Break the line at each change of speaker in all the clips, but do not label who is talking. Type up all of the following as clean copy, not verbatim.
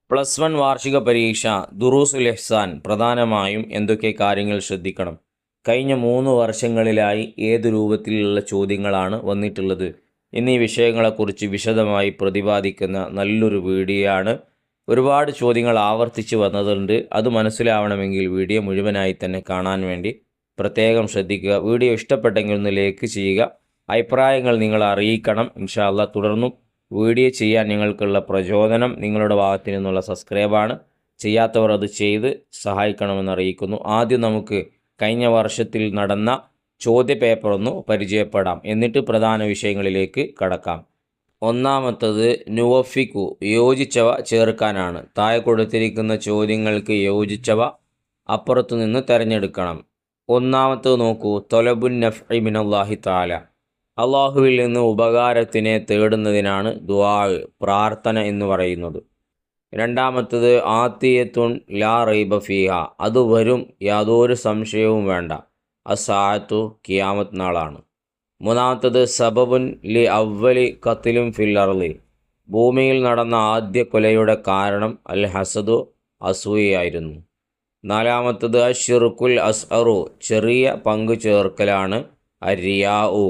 +1 വാർഷിക പരീക്ഷ ദുറൂസുൽ ഇഹ്സാൻ പ്രധാനമായും എന്തൊക്കെ കാര്യങ്ങൾ ശ്രദ്ധിക്കണം? കഴിഞ്ഞ 3 വർഷങ്ങളിലായി ഏത് രൂപത്തിലുള്ള ചോദ്യങ്ങളാണ് വന്നിട്ടുള്ളത് എന്നീ വിഷയങ്ങളെക്കുറിച്ച് വിശദമായി പ്രതിപാദിക്കുന്ന നല്ലൊരു വീഡിയോ ആണ്. ഒരുപാട് ചോദ്യങ്ങൾ ആവർത്തിച്ച് വന്നതുണ്ട്. അത് മനസ്സിലാവണമെങ്കിൽ വീഡിയോ മുഴുവനായി തന്നെ കാണാൻ വേണ്ടി പ്രത്യേകം ശ്രദ്ധിക്കുക. വീഡിയോ ഇഷ്ടപ്പെട്ടെങ്കിൽ ഒന്ന് ലൈക്ക് ചെയ്യുക. അഭിപ്രായങ്ങൾ നിങ്ങൾ അറിയിക്കണം. ഇൻഷാ അല്ലാഹ് തുടർന്നും വീഡിയോ ചെയ്യാൻ നിങ്ങൾക്കുള്ള പ്രചോദനം നിങ്ങളുടെ ഭാഗത്തു നിന്നുള്ള സബ്സ്ക്രൈബാണ്. ചെയ്യാത്തവർ അത് ചെയ്ത് സഹായിക്കണമെന്ന് അറിയിക്കുന്നു. ആദ്യം നമുക്ക് കഴിഞ്ഞ വർഷത്തിൽ നടന്ന ചോദ്യപേപ്പർ ഒന്ന് പരിചയപ്പെടാം, എന്നിട്ട് പ്രധാന വിഷയങ്ങളിലേക്ക് കടക്കാം. ഒന്നാമത്തത് നുവഫിക്കു, യോജിച്ചവ ചേർക്കാനാണ്. താഴെ കൊടുത്തിരിക്കുന്ന ചോദ്യങ്ങൾക്ക് യോജിച്ചവ അപ്പുറത്തു നിന്ന് തിരഞ്ഞെടുക്കണം. ഒന്നാമത്തത് നോക്കൂ, തൊലബുൻ നഫ്ഇ മിനല്ലാഹി തആല, അള്ളാഹുവിൽ നിന്ന് ഉപകാരത്തിനെ തേടുന്നതിനാണ് ദുആ, പ്രാർത്ഥന എന്ന് പറയുന്നത്. രണ്ടാമത്തത് ആത്തിയത്തുൻ ലാ റൈബ ഫീഹ, അത് വരും, യാതൊരു സംശയവും വേണ്ട. അസ്സാഅത്തു, ഖിയാമത്ത് നാളാണ്. മൂന്നാമത്തത് സബബുൻ ലി അവ്വലി ഖത്ലും ഫിൽ അർളി, ഭൂമിയിൽ നടന്ന ആദ്യ കൊലയുടെ കാരണം അൽ ഹസദു, അസൂയയായിരുന്നു. നാലാമത്തത് അശ്ശിർക്കുൽ അസ്അറു, ചെറിയ പങ്കു ചേർക്കലാണ്. അരിയാഉ,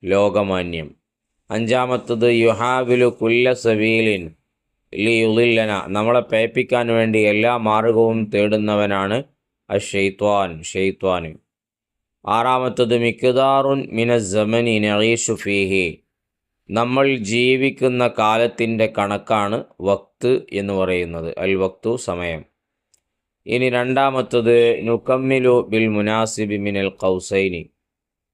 ലോകമാന്യം. അഞ്ചാമത്തത് യുഹാവിലു കുല്ല സബീലിൻ ലി യുളില്ലന, നമ്മളെ പേപ്പിക്കാൻ വേണ്ടി എല്ലാ മാർഗവും തേടുന്നവനാണ് അശ്ശൈത്വാൻ, ഷെയ്ത്വാൻ. ആറാമത്തത് മിഖ്ദാറുൻ മിനസ്സമനി നഈഷു ഫീഹി, നമ്മൾ ജീവിക്കുന്ന കാലത്തിൻ്റെ കണക്കാണ് വക്ത് എന്ന് പറയുന്നത്. അൽ വക്തു, സമയം. ഇനി രണ്ടാമത്തത് നുകമ്മിലു ബിൽ മുനാസിബി മിനൽ ഖൗസൈനി,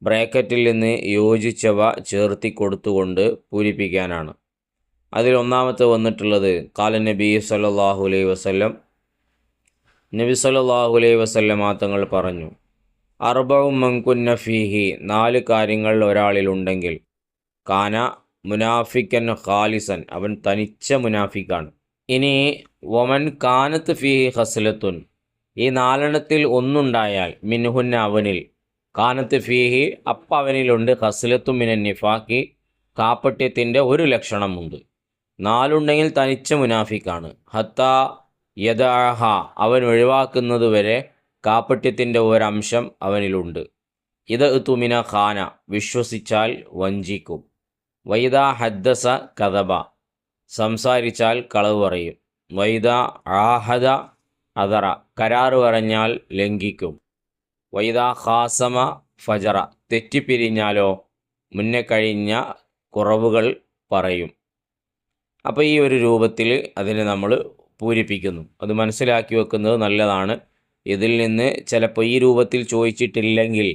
ബ്രാക്കറ്റിൽ നിന്ന് യോജിച്ചവ ചേർത്തി കൊടുത്തുകൊണ്ട് പൂരിപ്പിക്കാനാണ്. അതിൽ ഒന്നാമത്തെ വന്നിട്ടുള്ളത് ഖാല നബി സല്ലല്ലാഹു അലൈഹി വസല്ലം, നബി സല്ലല്ലാഹു അലൈഹി വസല്ലം തങ്ങൾ പറഞ്ഞു, അർബഉ മൻ കുന്ന ഫീഹി, 4 കാര്യങ്ങൾ ഒരാളിലുണ്ടെങ്കിൽ, കാന മുനാഫിക്കൻ ഖാലിസൻ, അവൻ തനിച്ച മുനാഫിക്കാണ്. ഇനി വമൻ കാനത്ത് ഫീഹി ഖസ്ലത്തുൻ, ഈ 4 ഒന്നുണ്ടായാൽ, മിൻഹുന്ന, അവനിൽ, കാനത്ത് ഫീഹി, അവനിലുണ്ട്, ഖസ്ലത്തു മിനൻ നിഫാഖി, കാപ്പട്യത്തിൻ്റെ ഒരു ലക്ഷണമുണ്ട്. 4 ഉണ്ടെങ്കിൽ തനിച്ച മുനാഫിക്കാണ്. ഹത്താ യദഅഹ, അവൻ ഒഴിവാക്കുന്നത് വരെ കാപ്പട്യത്തിൻ്റെ ഒരംശം അവനിലുണ്ട്. ഇത് തുമിന ഖാന, വിശ്വസിച്ചാൽ വഞ്ചിക്കും. വൈദാ ഹദ്ദസ കദബ, സംസാരിച്ചാൽ കളവ് പറയും. വൈദാ ആഹദ അദറ, കരാറ് പറഞ്ഞാൽ ലംഘിക്കും. വൈദാ ഖാസമ ഫജറ, തെറ്റിപ്പിരിഞ്ഞാലോ മുന്നേ കഴിഞ്ഞ കുറവുകൾ പറയും. അപ്പോൾ ഈ ഒരു രൂപത്തിൽ അതിനെ നമ്മൾ പൂരിപ്പിക്കുന്നു. അത് മനസ്സിലാക്കി വെക്കുന്നത് നല്ലതാണ്. ഇതിൽ നിന്ന് ചിലപ്പോൾ ഈ രൂപത്തിൽ ചോദിച്ചിട്ടില്ലെങ്കിൽ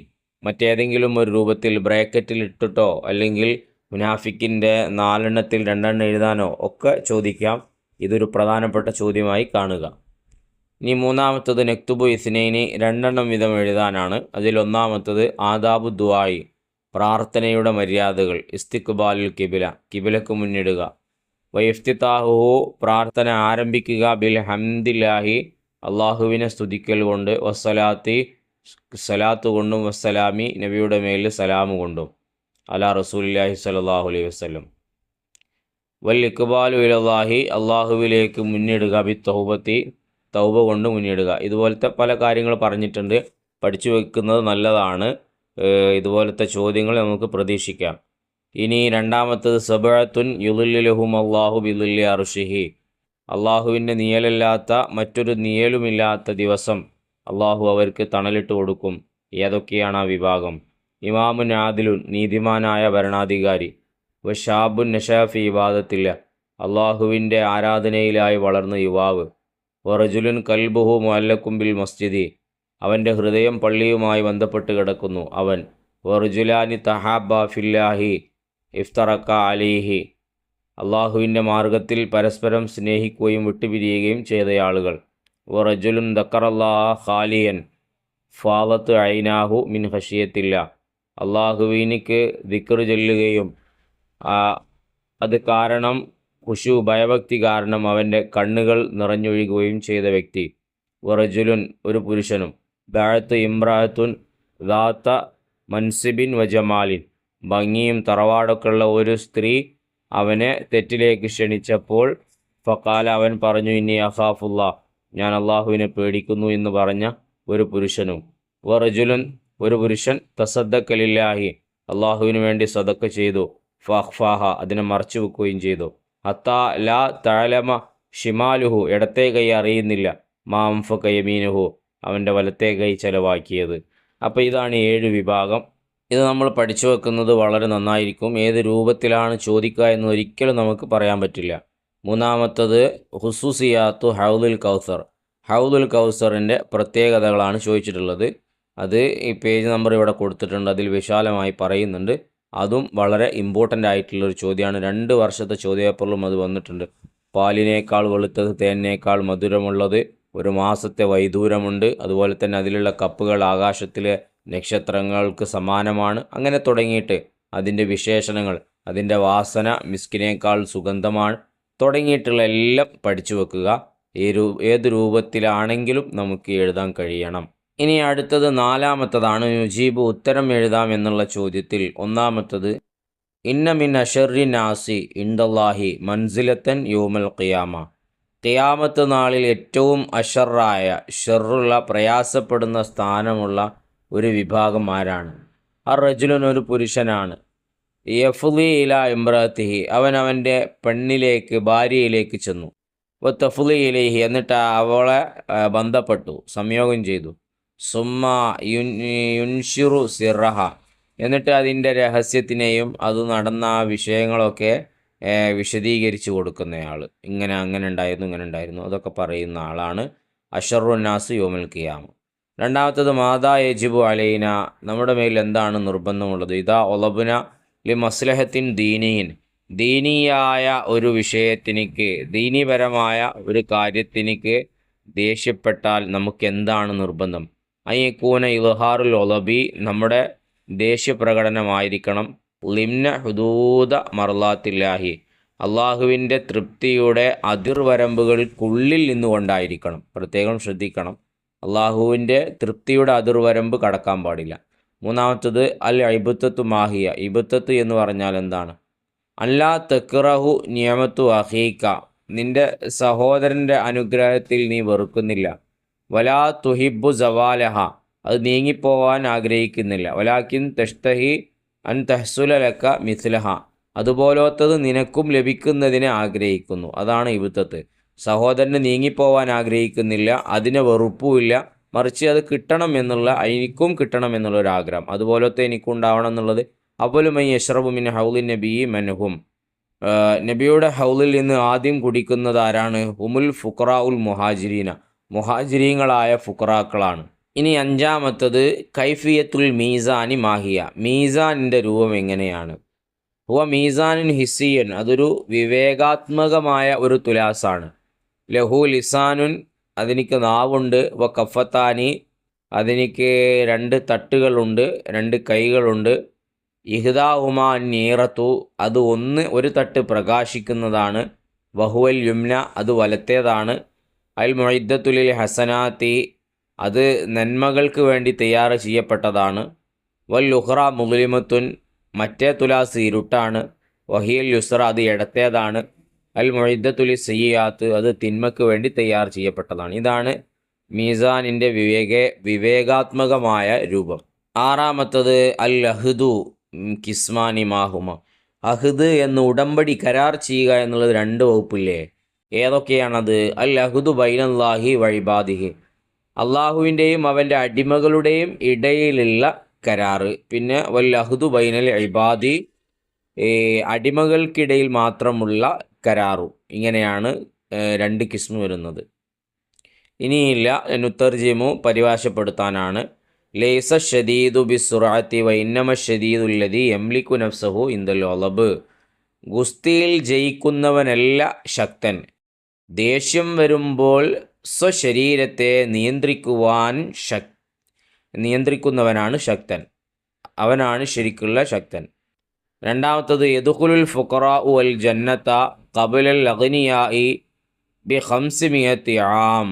മറ്റേതെങ്കിലും ഒരു രൂപത്തിൽ ബ്രാക്കറ്റിൽ ഇട്ടിട്ടോ അല്ലെങ്കിൽ മുനാഫിക്കിൻ്റെ 4 2 എഴുതാനോ ഒക്കെ ചോദിക്കാം. ഇതൊരു പ്രധാനപ്പെട്ട ചോദ്യമായി കാണുക. ഇനി മൂന്നാമത്തത് നക്തുബു ഇസ്നൈനി, 2 വീതം എഴുതാനാണ്. അതിൽ ഒന്നാമത്തത് ആദാബു ദുആയി, പ്രാർത്ഥനയുടെ മര്യാദകൾ. ഇസ്തിഖ്ബാലുൽ കിബില, കിബിലക്ക് മുന്നിടുക. വഇഫ്തിതാഹുഹു, പ്രാർത്ഥന ആരംഭിക്കുക. ബിൽ ഹംദില്ലാഹി, അള്ളാഹുവിനെ സ്തുതിക്കൽ കൊണ്ട്. വസ്സലാത്തി, സലാത്ത് കൊണ്ടും. വസ്സലാമി, നബിയുടെ മേൽ സലാമു കൊണ്ടും. അലാ റസൂലില്ലാഹി സ്വല്ലല്ലാഹു അലൈഹി വസല്ലം. വൽ ഇഖ്ബാലു ഇലല്ലാഹി, അള്ളാഹുവിലേക്ക് മുന്നിടുക. ബി തൗബത്തി, തൗബ കൊണ്ട് മുന്നിടുക. ഇതുപോലത്തെ പല കാര്യങ്ങൾ പറഞ്ഞിട്ടുണ്ട്, പഠിച്ചു വെക്കുന്നത് നല്ലതാണ്. ഇതുപോലത്തെ ചോദ്യങ്ങൾ നമുക്ക് പ്രതീക്ഷിക്കാം. ഇനി രണ്ടാമത്തത് സബഅത്തുൻ യുളില്ലുഹും അല്ലാഹു ബിളില്ലി അർശിഹി, അള്ളാഹുവിൻ്റെ നിഴലല്ലാത്ത മറ്റൊരു നിഴലുമില്ലാത്ത ദിവസം അള്ളാഹു അവർക്ക് തണലിട്ട് കൊടുക്കും. ഏതൊക്കെയാണ് ആ വിഭാഗം? ഇമാമുൻ ആദിലുൻ, നീതിമാനായ ഭരണാധികാരി. വശാബുൻ നശാഫി ഇബാദത്തില്ല, അള്ളാഹുവിൻ്റെ ആരാധനയിലായി വളർന്ന യുവാവ്. വറജുലുൻ കൽബുഹു മുഅല്ലഖും ബിൽ മസ്ജിദി, അവൻ്റെ ഹൃദയം പള്ളിയുമായി ബന്ധപ്പെട്ട് കിടക്കുന്നു അവൻ. വറജുലാനി തഹാബ ഫില്ലാഹി ഇഫ്തറക്ക അലൈഹി, അള്ളാഹുവിൻ്റെ മാർഗത്തിൽ പരസ്പരം സ്നേഹിക്കുകയും വിട്ടുപിരിയുകയും ചെയ്തയാളുകൾ. വറജുലുൻ ദക്കറല്ലാഹ ഖാലിയൻ ഫാലത്ത് ഐനാഹു മിൻ ഖശിയത്തില്ല, അള്ളാഹുവിനിക്ക് ദിക്ർ ചൊല്ലുകയും അത് കാരണം ഖുശൂ, ഭയഭക്തി കാരണം അവൻ്റെ കണ്ണുകൾ നിറഞ്ഞൊഴുകുകയും ചെയ്ത വ്യക്തി. വറജുലുൻ, ഒരു പുരുഷനും. ദഅത്ത് ഇംറാഅത്തുൻ ദാത്ത മൻസിബിൻ വജമാലിൻ, ഭംഗിയും തറവാടൊക്കെയുള്ള ഒരു സ്ത്രീ അവനെ തെറ്റിലേക്ക് ക്ഷണിച്ചപ്പോൾ ഫഖാല, അവൻ പറഞ്ഞു, ഇന്നി അഖാഫുല്ലാ, ഞാൻ അള്ളാഹുവിനെ പേടിക്കുന്നു എന്ന് പറഞ്ഞ ഒരു പുരുഷനും, വറജുലുൻ, ഒരു പുരുഷൻ, തസദ്ദഖ ലില്ലാഹി, അള്ളാഹുവിന് വേണ്ടി സദക്ക ചെയ്തു, ഫഅഖ്ഫാഹ, അതിനെ മറച്ചു വെക്കുകയും ചെയ്തു, ഹത്താ ലാ തഅലമ ഷിമാലുഹു, ഇടത്തെ കൈ അറിയുന്നില്ല, മാ അൻഫഖ യമീനുഹു, അവൻ്റെ വലത്തെ കൈ ചെലവാക്കിയത്. അപ്പോൾ ഇതാണ് 7 വിഭാഗം. ഇത് നമ്മൾ പഠിച്ചു വെക്കുന്നത് വളരെ നന്നായിരിക്കും. ഏത് രൂപത്തിലാണ് ചോദിക്കുക എന്ന് ഒരിക്കലും നമുക്ക് പറയാൻ പറ്റില്ല. മൂന്നാമത്തത് ഹുസൂസിയാത്തു ഹൗലുൽ കൗസർ, ഹൗലുൽ കൗസറിൻ്റെ പ്രത്യേകതകളാണ് ചോദിച്ചിട്ടുള്ളത്. അത് ഈ പേജ് നമ്പർ ഇവിടെ കൊടുത്തിട്ടുണ്ട്, അതിൽ വിശാലമായി പറയുന്നുണ്ട്. അതും വളരെ ഇമ്പോർട്ടൻ്റ് ആയിട്ടുള്ളൊരു ചോദ്യമാണ്. 2 വർഷത്തെ ചോദ്യപേപ്പറിലും അത് വന്നിട്ടുണ്ട്. പാലിനേക്കാൾ വെളുത്തത്, തേനിനേക്കാൾ മധുരമുള്ളത്, 1 മാസത്തെ വൈദൂരമുണ്ട്, അതുപോലെ തന്നെ അതിലുള്ള കപ്പുകൾ ആകാശത്തിലെ നക്ഷത്രങ്ങൾക്ക് സമാനമാണ്, അങ്ങനെ തുടങ്ങിയിട്ട് അതിൻ്റെ വിശേഷണങ്ങൾ, അതിൻ്റെ വാസന മിസ്കിനേക്കാൾ സുഗന്ധമാണ്, തുടങ്ങിയിട്ടുള്ള എല്ലാം പഠിച്ചു വെക്കുക. ഏത് രൂപത്തിലാണെങ്കിലും നമുക്ക് എഴുതാൻ കഴിയണം. ഇനി അടുത്തത് 4-മത്തതാണ്. യുജീബ്, ഉത്തരം എഴുതാം എന്നുള്ള ചോദ്യത്തിൽ ഒന്നാമത്തത്, ഇന്ന മിൻ അഷർരി നാസി ഇൻദല്ലാഹി മൻസിലത്തൻ യൗമൽ ഖിയാമ, ഖിയാമത്ത് നാളിൽ ഏറ്റവും അഷറായ, ഷെറുള്ള, പ്രയാസപ്പെടുന്ന സ്ഥാനമുള്ള ഒരു വിഭാഗം ആരാണ്? റജുലുൻ, ഒരു പുരുഷനാണ്, യഫ്ളി ഇലാ ഇംറഅത്തിഹി, അവൻ്റെ പെണ്ണിലേക്ക്, ഭാര്യയിലേക്ക് ചെന്നു, വതഫ്ളി ഇലൈഹി, എന്നിട്ട് അവളെ ബന്ധപ്പെട്ടു, സംയോഗം ചെയ്തു, സുമ്മ യുൻഷിറു സിറഹ, എന്നിട്ട് അതിൻ്റെ രഹസ്യത്തിനെയും അത് നടന്ന ആ വിഷയങ്ങളൊക്കെ വിശദീകരിച്ച് കൊടുക്കുന്നയാൾ. അങ്ങനെ ഉണ്ടായിരുന്നു, ഇങ്ങനെ ഉണ്ടായിരുന്നു, അതൊക്കെ പറയുന്ന ആളാണ് അഷറുന്നാസ് യൗമുൽ ഖിയാമ. രണ്ടാമത്തത്, മാതാ യജിബു അലൈന, നമ്മുടെ മേൽ എന്താണ് നിർബന്ധമുള്ളത്? ഇതാ ഒലബുന ലി മസ്ലഹത്തിൻ ദീനീൻ, ദീനീയായ ഒരു വിഷയത്തിനിക്ക്, ദീനീപരമായ ഒരു കാര്യത്തിനിക്ക് ദേഷ്യപ്പെട്ടാൽ നമുക്ക് എന്താണ് നിർബന്ധം? അയ്യക്കൂന ഇൽഹാറുൽ ഒലബി, നമ്മുടെ ദേഷ്യപ്രകടനമായിരിക്കണം, ലിംന ഹുദൂദ മർലാത്തില്ലാഹി, അള്ളാഹുവിൻ്റെ തൃപ്തിയുടെ അതിർവരമ്പുകൾക്കുള്ളിൽ നിന്നുകൊണ്ടായിരിക്കണം. പ്രത്യേകം ശ്രദ്ധിക്കണം, അള്ളാഹുവിൻ്റെ തൃപ്തിയുടെ അതിർവരമ്പ് കടക്കാൻ പാടില്ല. മൂന്നാമത്തത്, അൽ ഇബത്തത്തു മാഹിയ, ഇബത്തത്ത് എന്ന് പറഞ്ഞാൽ എന്താണ്? അല്ലാ തക്റഹു നിയമത്തു അഹീക, നിൻ്റെ സഹോദരൻ്റെ അനുഗ്രഹത്തിൽ നീ വെറുക്കുന്നില്ല, വലാ തുഹിബു സവാലഹ, അത് നീങ്ങിപ്പോവാൻ ആഗ്രഹിക്കുന്നില്ല, വലാക്കിൻ തഷ്തഹി അൻ തഹ്സുലലക്ക മിസ്ലഹ, അതുപോലത്തത് നിനക്കും ലഭിക്കുന്നതിനെ ആഗ്രഹിക്കുന്നു. അതാണ് ഇബത്തത്ത്. സഹോദരന് നീങ്ങിപ്പോവാൻ ആഗ്രഹിക്കുന്നില്ല, അതിനെ വെറുപ്പുമില്ല, മറിച്ച് അത് കിട്ടണം എന്നുള്ള, എനിക്കും കിട്ടണം എന്നുള്ളൊരാഗ്രഹം, അതുപോലത്തെ എനിക്കുണ്ടാവണം എന്നുള്ളത്. അവലുമൈ യശ്റബു മിൻ ഹൗലിൻ നബി മൻഹും, നബിയുടെ ഹൗലിൽ നിന്ന് ആദ്യം കുടിക്കുന്നത് ആരാണ്? ഹുമുൽ ഫുഖറാഉൽ മുഹാജിരീന, മുഹാജിരീങ്ങളായ ഫുഖറാക്കളാണ്. ഇനി 5-മത്തത്, കൈഫിയത്തുൽ മീസാനി മാഹിയ, മീസാനിൻ്റെ രൂപം എങ്ങനെയാണ്? ഹുവ മീസാനുൻ ഹിസ്സിയൻ, അതൊരു വിവേകാത്മകമായ ഒരു തുലാസാണ്. ലഹു ലിസാനുൻ, അതിനിക്ക് നാവുണ്ട്, വ കഫത്താനി, അതിനിക്ക് 2 തട്ടുകളുണ്ട്, 2 കൈകളുണ്ട്, ഇഹ്ദാഹുമാ നീറത്തു, അത് ഒരു തട്ട് പ്രകാശിക്കുന്നതാണ്, വഹുവൽ യുംന, അത് വലത്തേതാണ്, അൽ മുഇദ്ദത്തുലിൽ ഹസനാത്തി, അത് നന്മകൾക്ക് വേണ്ടി തയ്യാർ ചെയ്യപ്പെട്ടതാണ്, വൽ ഉഖ്റ മുഗ്ലിമത്തുൻ, മറ്റേ തുലാസ് ഇരുട്ടാണ്, വഹിയൽ യുസ്ര, അത് ഇടത്തേതാണ്, അൽ മുഇദ്ദത്തുലി സയ്യാത്ത്, അത് തിന്മക്ക് വേണ്ടി തയ്യാർ ചെയ്യപ്പെട്ടതാണ്. ഇതാണ് മീസാനിൻ്റെ വിവേകാത്മകമായ രൂപം. 6-മത്തത്, അൽ അഹ്ദു കിസ്മാനി മാഹുമ, അഹ്ദ് എന്ന് ഉടമ്പടി, കരാർ ചെയ്യുക എന്നുള്ളത് 2 വകുപ്പില്ലേ? ഏതൊക്കെയാണത്? അൽ അഹ്ദു ബൈനല്ലാഹി വഇബാദിഹി, അള്ളാഹുവിൻ്റെയും അവൻ്റെ അടിമകളുടെയും ഇടയിലുള്ള കരാറ്. പിന്നെ വൽ അഹ്ദു ബൈനൽ ഇബാദി, അടിമകൾക്കിടയിൽ മാത്രമുള്ള കരാറു. ഇങ്ങനെയാണ് 2 കിസ്മ് വരുന്നത്. ഇനിയില്ല, നുത്തർജിമു, പരിഭാഷപ്പെടുത്താനാണ്. ലൈസ ഷദീദു ബിസ്സുറഅത്തി വ ഇന്നമ ഷദീദുല്ലദി യംലികു നഫ്സഹു ഇൻദൽ ഒളബ്, ഗുസ്തിയിൽ ജയിക്കുന്നവനല്ല ശക്തൻ, ദേഷ്യം വരുമ്പോൾ സ്വശരീരത്തെ നിയന്ത്രിക്കുന്നവനാണ് ശക്തൻ, അവനാണ് ശരിക്കുള്ള ശക്തൻ. 2-മത്തത്, യദ്ഖുലുൽ ഫുഖറാഉ വൽ ജന്നത ഖബലൽ അഗ്നിയാഇ ബി 500 ആം,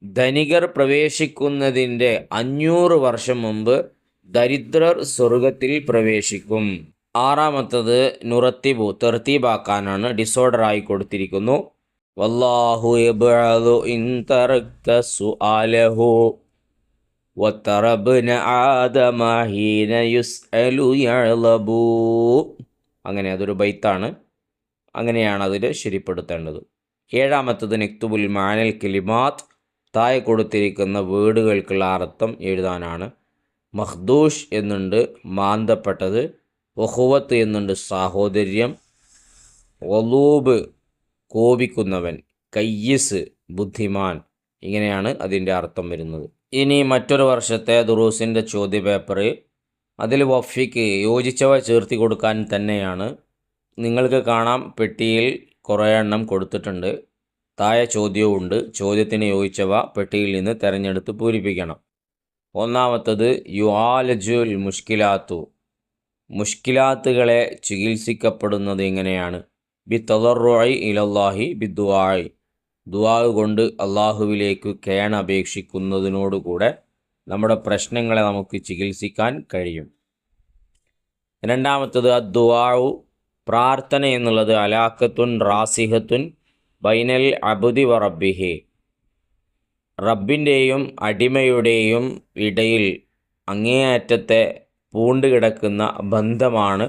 ധനികർ പ്രവേശിക്കുന്നതിൻ്റെ 500 വർഷം മുമ്പ് ദരിദ്രർ സ്വർഗത്തിൽ പ്രവേശിക്കും. 6-മത്തത്, നുറത്തിബു, തെർത്തീബാക്കാനാണ്, ഡിസോർഡറായി കൊടുത്തിരിക്കുന്നു. വല്ലാഹു യബ്അദു ഇൻ തറക്ത സുആലഹു വതറബ്ന ആദമ ഹീന യുസ്അലു യഅലബു. അങ്ങനെ അതൊരു ബൈത്താണ്. അങ്ങനെയാണ് അതിൽ ശരിപ്പെടുത്തേണ്ടത്. ഏഴാമത്തത് നിക്തുബുൽ മാനൽ കലിമാത്ത്, താഴെ കൊടുത്തിരിക്കുന്ന വേർഡുകൾക്കുള്ള അർത്ഥം എഴുതാനാണ്. മഖ്ദൂഷ് എന്നുണ്ട് മാന്തപ്പെട്ടത്, വഖുവത്ത് എന്നുണ്ട് സാഹോദര്യം, വലൂബ് കോപിക്കുന്നവൻ, കയ്യിസ് ബുദ്ധിമാൻ, ഇങ്ങനെയാണ് അതിൻ്റെ അർത്ഥം വരുന്നത്. ഇനി മറ്റൊരു വർഷത്തെ ദുറൂസിൻ്റെ ചോദ്യപേപ്പർ, അതിൽ വഫിക്ക് യോജിച്ചവ ചേർത്തി കൊടുക്കാൻ തന്നെയാണ്. നിങ്ങൾക്ക് കാണാം പെട്ടിയിൽ കുറേ എണ്ണം കൊടുത്തിട്ടുണ്ട്. താഴെ ചോദ്യവും ഉണ്ട്. ചോദ്യത്തിന് യോജിച്ചവ പെട്ടിയിൽ നിന്ന് തിരഞ്ഞെടുത്ത് പൂരിപ്പിക്കണം. ഒന്നാമത്തത് യുആലജുൽ മുഷ്കിലാത്തു, മുഷ്കിലാത്തുകളെ ചികിത്സിക്കപ്പെടുന്നത് എങ്ങനെയാണ്? ബി തദറുഇ ഇലല്ലാഹി ബി ദുആഇ, ദുആ കൊണ്ട് അള്ളാഹുവിലേക്ക് കേണപേക്ഷിക്കുന്നതിനോടുകൂടെ നമ്മുടെ പ്രശ്നങ്ങളെ നമുക്ക് ചികിത്സിക്കാൻ കഴിയും. രണ്ടാമത്തത് അദ്ദുആഉ, പ്രാർത്ഥന എന്നുള്ളത് അലാഖത്തുൻ റാസിഹത്തുൻ ബൈനൽ അബ്ദി വ റബ്ബിഹി, റബ്ബിൻ്റെയും അടിമയുടെയും ഇടയിൽ അങ്ങേയറ്റത്തെ പൂണ്ടുകിടക്കുന്ന ബന്ധമാണ്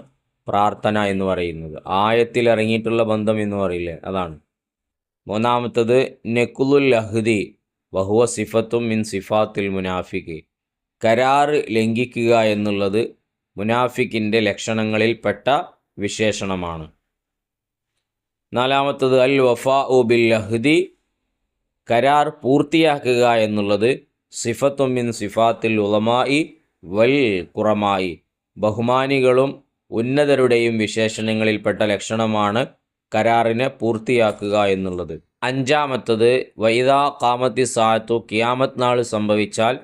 പ്രാർത്ഥന എന്ന് പറയുന്നത്. ആയത്തിൽ ഇറങ്ങിയിട്ടുള്ള ബന്ധം എന്ന് പറയില്ലേ, അതാണ്. മൂന്നാമത്തത് നഖ്ലുൽ അഹ്ദി വഹുവ സിഫത്തും മിൻ സിഫാത്തിൽ മുനാഫിഖ്, കരാറ് ലംഘിക്കുക എന്നുള്ളത് മുനാഫിക്കിൻ്റെ ലക്ഷണങ്ങളിൽപ്പെട്ട വിശേഷണമാണ്. നാലാമത്തത് അൽ വഫാഉ ബിൽ അഹ്ദി, കരാർ പൂർത്തിയാക്കുക എന്നുള്ളത് സിഫത്തും മിൻ സിഫാത്തിൽ ഉലമായി വൽ ഖുറമായി, ബഹുമാനികളും ഉന്നതരുടെയും വിശേഷണങ്ങളിൽപ്പെട്ട ലക്ഷണമാണ് കരാറിനെ പൂർത്തിയാക്കുക എന്നുള്ളത്. അഞ്ചാമത്തത് വൈദാ ഖാമത്തി സാഅത്തു, ഖിയാമത്ത് നാൾ സംഭവിച്ചാൽ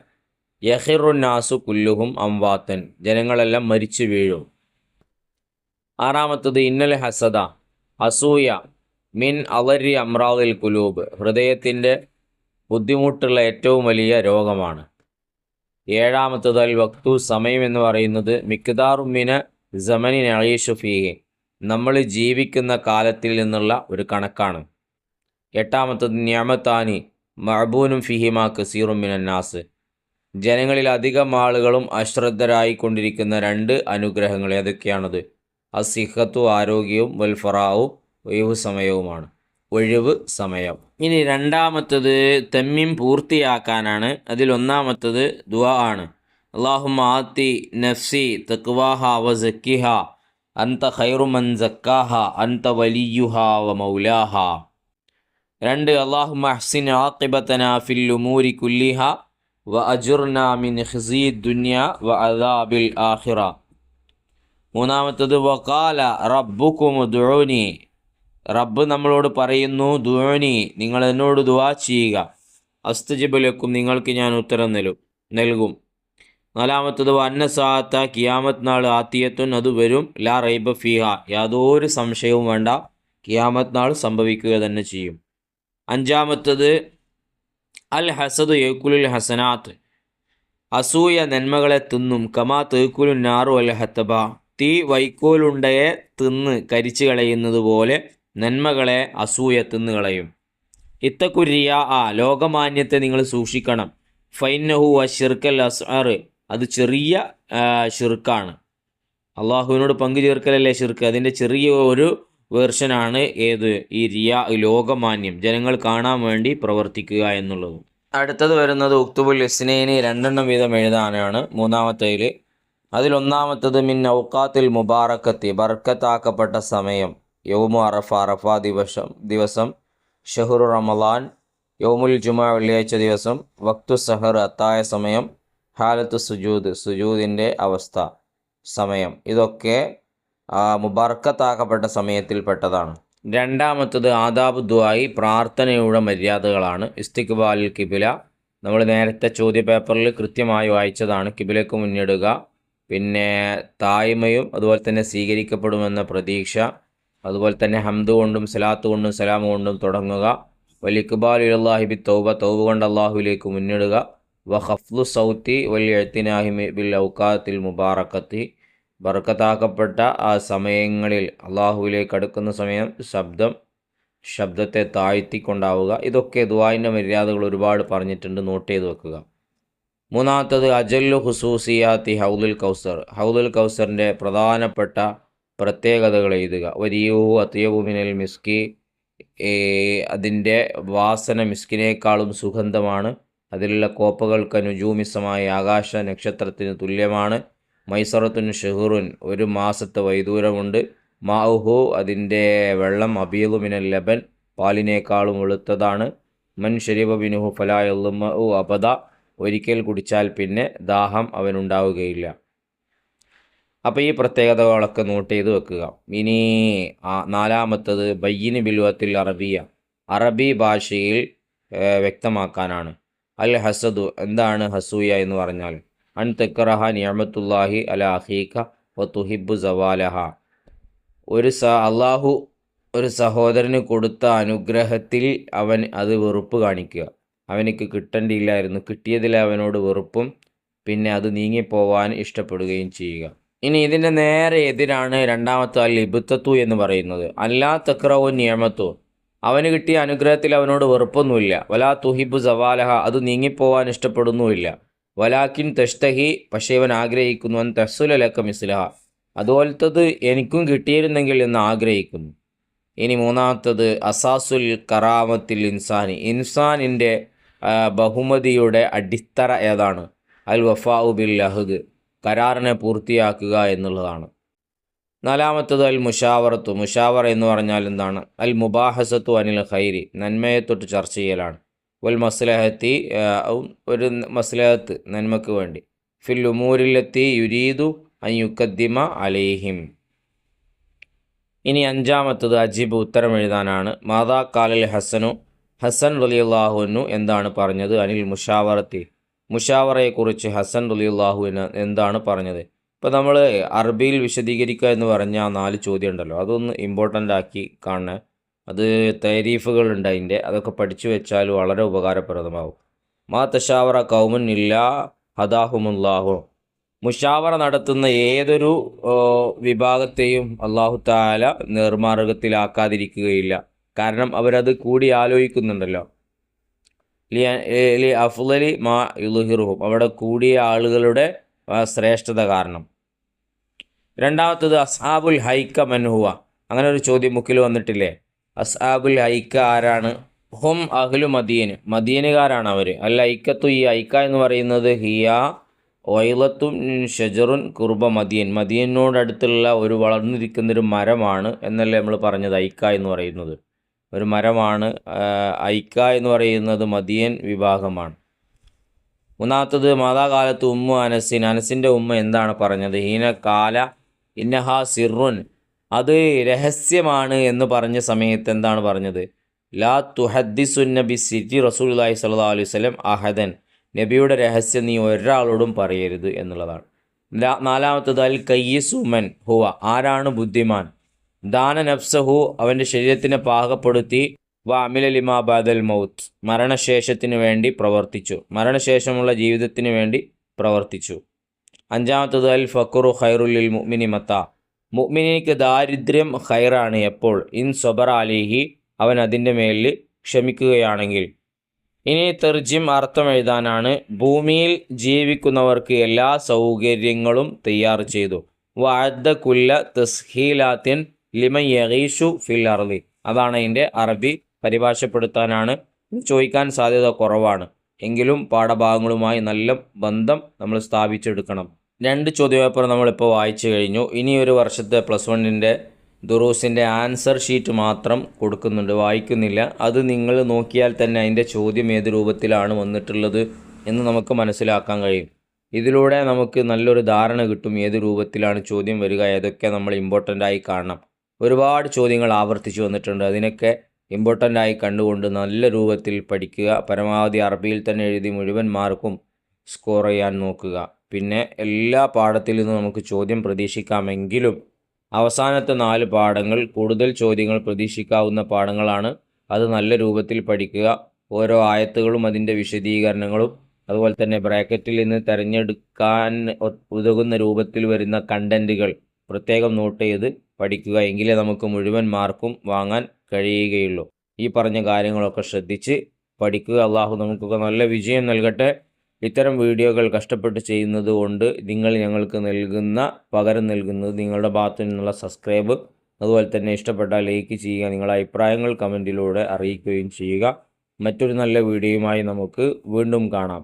യഖിറുന്നാസു കുല്ലുഹും അംവാത്തൻ, ജനങ്ങളെല്ലാം മരിച്ചു വീഴും. ആറാമത്തത് ഇന്നൽ ഹസദ, അസൂയ മിൻ അളരി അമ്രാദിൽ കുലൂബ്, ഹൃദയത്തിൻ്റെ ബുദ്ധിമുട്ടുള്ള ഏറ്റവും വലിയ രോഗമാണ്. ഏഴാമത്തത് അൽ വക്തു, സമയം എന്ന് പറയുന്നത് മിക്ദാറുമിന സമനി നഈഷു ഫീഹി, നമ്മൾ ജീവിക്കുന്ന കാലത്തിൽ നിന്നുള്ള ഒരു കണക്കാണ്. എട്ടാമത്തത് നിഅമത്താനി മഅബൂനും ഫിഹിമാ കസീറും മിനന്നാസ്, ജനങ്ങളിൽ അധികം ആളുകളും അശ്രദ്ധരായിക്കൊണ്ടിരിക്കുന്ന രണ്ട് അനുഗ്രഹങ്ങൾ. ഏതൊക്കെയാണത്? അസിഹത്തു, ആരോഗ്യവും, വൽ ഫറാഉ, ഒഴിവ് സമയവുമാണ്, ഒഴിവ് സമയം. ഇനി രണ്ടാമത്തത് തമ്മീം പൂർത്തിയാക്കാനാണ്. അതിലൊന്നാമത്തത് ദുആ ആണ്. അല്ലാഹുമ്മ ആതി നഫ്സി തഖ്വാഹ വ സക്കിഹ അൻത ഖൈറു മൻ സക്കാഹ അൻത വലിയുഹ വ മൗലാഹ. രണ്ട് അല്ലാഹുമ്മ അഹ്സിൻ ആഖിബതനാ ഫിൽ ഉമൂരി കുല്ലിഹ വ അജുർനാ മിൻ ഖിസി ദുനിയ വ അദാബിൽ ആഖിറ. മൂന്നാമത്തത് വഖാല റബ്ബുക്കും ഉദ്ഉനി, റബ്ബ് നമ്മളോട് പറയുന്നു ദുആനി, നിങ്ങൾ എന്നോട് ദുആ ചെയ്യുക, അസ്തജിബ് ലക്കും, നിങ്ങൾക്ക് ഞാൻ ഉത്തരം നൽകും. നാലാമത്തത് വന്ന സാഅത്ത, ഖിയാമത്ത് നാൾ ആത്തിയത്തുൻ, അത് വരും, ലാ റൈബ ഫീഹ, യാതൊരു സംശയവും വേണ്ട, ഖിയാമത്ത് നാൾ സംഭവിക്കുക തന്നെ ചെയ്യും. അഞ്ചാമത്തത് അൽ ഹസദു യഅ്കുലുൽ ഹസനാത്ത്, അസൂയ നന്മകളെ തിന്നും, കമാ തഅ്കുലു നാറു അൽ ഹത്തബ, തീ വൈക്കോലുണ്ടയെ തിന്ന് കരിച്ചു കളയുന്നത് പോലെ നന്മകളെ അസൂയ തിന്നു കളയും. ഇത്തക്കുരിയ, ലോകമാന്യത്തെ നിങ്ങൾ സൂക്ഷിക്കണം. ഫൈനഹു അഷിർക്കൽ അസ്അർ, അത് ചെറിയ ഷിർക്കാണ്. അള്ളാഹുവിനോട് പങ്കു ചേർക്കലല്ലേ ഷിർക്ക്, അതിൻ്റെ ചെറിയ ഒരു വേർഷനാണ് ഏത്? ഈ റിയ, ലോകമാന്യം, ജനങ്ങൾ കാണാൻ വേണ്ടി പ്രവർത്തിക്കുക എന്നുള്ളത്. അടുത്തത് വരുന്നത് ഉക്തുബുൽ ഇസ്നൈനി, രണ്ടെണ്ണം വീതം എഴുതാനാണ്. മൂന്നാമത്തേൽ അതിലൊന്നാമത്തത് മിൻ ഔഖാത്തിൽ മുബാറക്കത്തി, ബർക്കത്താക്കപ്പെട്ട സമയം. യൗമു അറഫ, അറഫ ദിവസം. ഷഹ്റു റമളാൻ, യൗമുൽ ജുമുഅ, വെള്ളിയാഴ്ച ദിവസം. വക്തു സഹർ, അത്തായ സമയം. ഹാലത്ത് സുജൂദ്, സുജൂദിൻ്റെ അവസ്ഥ, സമയം. ഇതൊക്കെ മുബർക്കത്താക്കപ്പെട്ട സമയത്തിൽപ്പെട്ടതാണ്. രണ്ടാമത്തത് ആദാബ് ദുആഇ, പ്രാർത്ഥനയുടെ മര്യാദകളാണ്. ഇസ്തിഖ്ബാലുൽ കിബില, നമ്മൾ നേരത്തെ ചോദ്യപേപ്പറിൽ കൃത്യമായി വായിച്ചതാണ്. കിബിലക്ക് മുന്നിടുക, പിന്നെ തായ്മയും അതുപോലെ തന്നെ സ്വീകരിക്കപ്പെടുമെന്ന പ്രതീക്ഷ, അതുപോലെ തന്നെ ഹംദ് കൊണ്ടും സലാത്ത് കൊണ്ടും സലാം കൊണ്ടും തുടങ്ങുക. വൽ ഇഖ്ബാലു ഇലല്ലാഹി ബി തൗബ, തൗബ കൊണ്ട് അള്ളാഹുവിലേക്ക് മുന്നിടുക. വ ഖഫ്ലു സൗത്തി വൽ ഇഅ്തിനാഹി ബിൽ ഔഖാത്തിൽ മുബാറക്കത്തി, ബർക്കത്താക്കപ്പെട്ട ആ സമയങ്ങളിൽ അള്ളാഹുവിലേക്ക് അടുക്കുന്ന സമയം ശബ്ദം ശബ്ദത്തെ താഴ്ത്തിക്കൊണ്ടാവുക. ഇതൊക്കെ ദുആഇൻ്റെ മര്യാദകൾ ഒരുപാട് പറഞ്ഞിട്ടുണ്ട്, നോട്ട് ചെയ്ത് വെക്കുക. മൂന്നാമത്തത് അജല്ലു ഖുസൂസിയാത്തി ഹൗലുൽ കൗസർ. ഹൗലുൽ കൗസറിൻ്റെ പ്രധാനപ്പെട്ട പ്രത്യേകതകൾ എഴുതുക. വരിയൂഹു അത്യബു മിനൽ മിസ്കി, അതിൻ്റെ വാസന മിസ്കിനേക്കാളും സുഗന്ധമാണ്. അതിലുള്ള കോപ്പകൾക്ക് നുജൂമിസമായ ആകാശ നക്ഷത്രത്തിന് തുല്യമാണ്. മൈസറത്തുൻ ഷെഹുറുൻ, ഒരു മാസത്തെ വൈദൂരമുണ്ട്. മാഉഹു, അതിൻ്റെ വെള്ളം അബീദു മിനൽ ലബൻ, പാലിനേക്കാളും വെളുത്തതാണ്. മൻ ശരിബ ബിനുഹു ഫലാ യളുമഉ അബദ, ഒരിക്കൽ കുടിച്ചാൽ പിന്നെ ദാഹം അവനുണ്ടാവുകയില്ല. അപ്പോൾ ഈ പ്രത്യേകതകളൊക്കെ നോട്ട് ചെയ്ത് വെക്കുക. ഇനി നാലാമത്തത് ബയ്യിന് ബിൽവത്തിൽ അറബിയ, അറബി ഭാഷയിൽ വ്യക്തമാക്കാനാണ്. അൽ ഹസദു, എന്താണ് ഹസൂയ എന്ന് പറഞ്ഞാൽ? അൻ തക്റഹ നിഅമത്തുല്ലാഹി അല അഖീക വ തുഹിബ്ബു സവാലഹ, അള്ളാഹു ഒരു സഹോദരന് കൊടുത്ത അനുഗ്രഹത്തിൽ അവൻ അത് വെറുപ്പ് കാണിക്കുക. അവനിക്ക് കിട്ടേണ്ടിയില്ലായിരുന്നു, കിട്ടിയതിൽ അവനോട് വെറുപ്പും പിന്നെ അത് നീങ്ങിപ്പോവാൻ ഇഷ്ടപ്പെടുകയും ചെയ്യുക. ഇനി ഇതിൻ്റെ നേരെ എതിരാണ് രണ്ടാമത്തെ അൽ ഇബ്തത്തു എന്ന് പറയുന്നത്. അല്ലാ തക്റഹു നിഅമത്തു, അവന് കിട്ടിയ അനുഗ്രഹത്തിൽ അവനോട് വെറുപ്പൊന്നുമില്ല. വലാ തുഹിബു സവാലഹ, അത് നീങ്ങിപ്പോവാൻ ഇഷ്ടപ്പെടുന്നുമില്ല. വലാക്കിൻ തഷ്തഹി, പക്ഷേ അവൻ ആഗ്രഹിക്കുന്നു. അൻ തഹ്സുല ലക മിസ്ലഹ, അതുപോലത്തത് എനിക്കും കിട്ടിയിരുന്നെങ്കിൽ എന്ന് ആഗ്രഹിക്കുന്നു. ഇനി മൂന്നാമത്തത് അസാസുൽ കറാമത്തിൽ ഇൻസാനി, ഇൻസാനിൻ്റെ ബഹുമതിയുടെ അടിത്തറ ഏതാണ്? അൽ വഫാഉ ബിൽ അഹദ്, കരാറിനെ പൂർത്തിയാക്കുക എന്നുള്ളതാണ്. നാലാമത്തത് അൽ മുഷാവറത്തു, മുഷാവറ എന്ന് പറഞ്ഞാൽ എന്താണ്? അൽ മുബാഹസത്തു അനിൽ ഖൈരി, നന്മയെ തൊട്ട് ചർച്ച ചെയ്യലാണ്. വൽ മസ്ലഹത്തി, ഒരു മസ്ലഹത്ത്, നന്മക്ക് വേണ്ടി. ഫിൽ ഉമൂരില്ലത്തി യുരീദു അൻ യുഖദ്ദിമ അലൈഹിം. ഇനി അഞ്ചാമത്തത് അജീബ്, ഉത്തരം എഴുതാനാണ്. മാതാ കാലൽ ഹസനു, ഹസൻ റളിയല്ലാഹു അൻഹു എന്താണ് പറഞ്ഞത്? അനിൽ മുഷാവറത്തി, മുഷാവറയെക്കുറിച്ച് ഹസൻ റളിയല്ലാഹു അൻഹു എന്താണ് പറഞ്ഞത്? ഇപ്പോൾ നമ്മൾ അറബിയിൽ വിശദീകരിക്കുക എന്ന് പറഞ്ഞ ആ 4 ചോദ്യം ഉണ്ടല്ലോ, അതൊന്ന് ഇമ്പോർട്ടൻ്റ് ആക്കി കാണണേ. അത് തരീഫുകളുണ്ട് അതിൻ്റെ, അതൊക്കെ പഠിച്ചു വെച്ചാൽ വളരെ ഉപകാരപ്രദമാവും. മാ തശാവറ കൗമുൻ ഇല്ലാ ഹദാഹുമുല്ലാഹു, മുഷാവറ നടത്തുന്ന ഏതൊരു വിഭാഗത്തെയും അള്ളാഹു തആല നേർമാർഗത്തിലാക്കാതിരിക്കുകയില്ല. കാരണം അവരത് കൂടി ആലോചിക്കുന്നുണ്ടല്ലോ. ലി അഫ്ളലി മാ യുൽഹിറുഹും, അവിടെ കൂടിയ ആളുകളുടെ ശ്രേഷ്ഠത കാരണം. രണ്ടാമത്തത് അസ്ഹാബുൽ ഹൈക്ക മൻഹുവ, അങ്ങനെ ഒരു ചോദ്യം മുക്കിൽ വന്നിട്ടില്ലേ? അസ്ഹാബുൽ ഹൈക്ക ആരാണ്? ഹും അഹ്ലു മദീന്, മദീനുകാരാണ് അവർ. അൽ ഐക്കത്തു, ഈ ഐക്ക എന്ന് പറയുന്നത് ഹിയ വൈലത്തും ഷജറുൻ കുർബ മദീൻ, മദീനോടടുത്തുള്ള ഒരു വളർന്നിരിക്കുന്നൊരു മരമാണ് എന്നല്ലേ നമ്മൾ പറഞ്ഞത്. ഐക്ക എന്ന് പറയുന്നത് ഒരു മരമാണ്. ഐക്ക എന്ന് പറയുന്നത് മദീൻ വിഭാഗമാണ്. മൂന്നാമത്തത് മാതാകാലത്ത് ഉമ്മു അനസിൻ, അനസിൻ്റെ ഉമ്മ എന്താണ് പറഞ്ഞത്? ഹീന കാല ഇന്നഹ സിറുൻ, അത് രഹസ്യമാണ് എന്ന് പറഞ്ഞ സമയത്ത് എന്താണ് പറഞ്ഞത്? ലാ തുഹദ്ദിസുൻ നബി സിറ്റി റസൂലുള്ളാഹി സ്വല്ലല്ലാഹു അലൈഹി വസല്ലം അഹദൻ, നബിയുടെ രഹസ്യം നീ ഒരാളോടും പറയരുത് എന്നുള്ളതാണ്. നാലാമത്തത് അൽ കയ്യിസു മൻ ഹുവ, ആരാണ് ബുദ്ധിമാൻ? ദാന നഫ്സഹു, അവൻ്റെ ശരീരത്തിനെ പാകപ്പെടുത്തി. വ അമില ലിമാ ബാദൽ മൗത്ത്, മരണശേഷത്തിന് വേണ്ടി പ്രവർത്തിച്ചു, മരണശേഷമുള്ള ജീവിതത്തിന് വേണ്ടി പ്രവർത്തിച്ചു. അഞ്ചാമത്തത് അൽ ഫഖ്റു ഖൈറുൽ ലിൽ മുഅ്മിനി മത്ത, മുഅ്മിനിക്ക് ദാരിദ്ര്യം ഖൈറാണ് എപ്പോൾ? ഇൻ സബറ അലൈഹി, അവൻ അതിൻ്റെ മേലിൽ ക്ഷമിക്കുകയാണെങ്കിൽ. ഇനി തെർജിം, അർത്ഥം എഴുതാനാണ്. ഭൂമിയിൽ ജീവിക്കുന്നവർക്ക് എല്ലാ സൗകര്യങ്ങളും തയ്യാർ ചെയ്തു. വഅദ്ദ കുല്ല തസ്ഹീലാത്തിൻ ലിമൻ യഗീഷു ഫിൽ അർളി, അതാണ് അതിൻ്റെ അറബി. പരിഭാഷപ്പെടുത്താനാണ്, ചോദിക്കാൻ സാധ്യത കുറവാണ്. എങ്കിലും പാഠഭാഗങ്ങളുമായി നല്ല ബന്ധം നമ്മൾ സ്ഥാപിച്ചെടുക്കണം. 2 ചോദ്യപേപ്പർ നമ്മളിപ്പോൾ വായിച്ചു കഴിഞ്ഞു. ഇനി ഒരു വർഷത്തെ +1 ദുറൂസിൻ്റെ ആൻസർ ഷീറ്റ് മാത്രം കൊടുക്കുന്നുണ്ട്, വായിക്കുന്നില്ല. അത് നിങ്ങൾ നോക്കിയാൽ തന്നെ അതിൻ്റെ ചോദ്യം ഏത് രൂപത്തിലാണ് വന്നിട്ടുള്ളത് എന്ന് നമുക്ക് മനസ്സിലാക്കാൻ കഴിയും. ഇതിലൂടെ നമുക്ക് നല്ലൊരു ധാരണ കിട്ടും ഏത് രൂപത്തിലാണ് ചോദ്യം വരിക, ഏതൊക്കെ നമ്മൾ ഇമ്പോർട്ടൻ്റായി കാണണം. ഒരുപാട് ചോദ്യങ്ങൾ ആവർത്തിച്ച് വന്നിട്ടുണ്ട്, അതിനൊക്കെ ഇമ്പോർട്ടൻ്റായി കണ്ടുകൊണ്ട് നല്ല രൂപത്തിൽ പഠിക്കുക. പരമാവധി അറബിയിൽ തന്നെ എഴുതി മുഴുവൻ മാർക്കും സ്കോർ ചെയ്യാൻ നോക്കുക. പിന്നെ എല്ലാ പാഠത്തിൽ നിന്നും നമുക്ക് ചോദ്യം പ്രതീക്ഷിക്കാമെങ്കിലും അവസാനത്തെ 4 പാഠങ്ങൾ കൂടുതൽ ചോദ്യങ്ങൾ പ്രതീക്ഷിക്കാവുന്ന പാഠങ്ങളാണ്. അത് നല്ല രൂപത്തിൽ പഠിക്കുക. ഓരോ ആയത്തുകളും അതിൻ്റെ വിശദീകരണങ്ങളും അതുപോലെ തന്നെ ബ്രാക്കറ്റിൽ നിന്ന് തിരഞ്ഞെടുക്കാൻ ഉതകുന്ന രൂപത്തിൽ വരുന്ന കണ്ടൻറ്റുകൾ പ്രത്യേകം നോട്ട് ചെയ്ത് പഠിക്കുക. എങ്കിലേ നമുക്ക് മുഴുവൻ മാർക്കും വാങ്ങാൻ കഴിയുകയുള്ളൂ. ഈ പറഞ്ഞ കാര്യങ്ങളൊക്കെ ശ്രദ്ധിച്ച് പഠിക്കുക. അള്ളാഹു നമുക്കൊക്കെ നല്ല വിജയം നൽകട്ടെ. ഇത്തരം വീഡിയോകൾ കഷ്ടപ്പെട്ട് ചെയ്യുന്നത് കൊണ്ട് നിങ്ങൾ ഞങ്ങൾക്ക് പകരം നൽകുന്നത് നിങ്ങളുടെ ഭാഗത്തു നിന്നുള്ള സബ്സ്ക്രൈബ്, അതുപോലെ തന്നെ ഇഷ്ടപ്പെട്ടാൽ ലൈക്ക് ചെയ്യുക, നിങ്ങളുടെ അഭിപ്രായങ്ങൾ കമൻറ്റിലൂടെ അറിയിക്കുകയും ചെയ്യുക. മറ്റൊരു നല്ല വീഡിയോയുമായി നമുക്ക് വീണ്ടും കാണാം.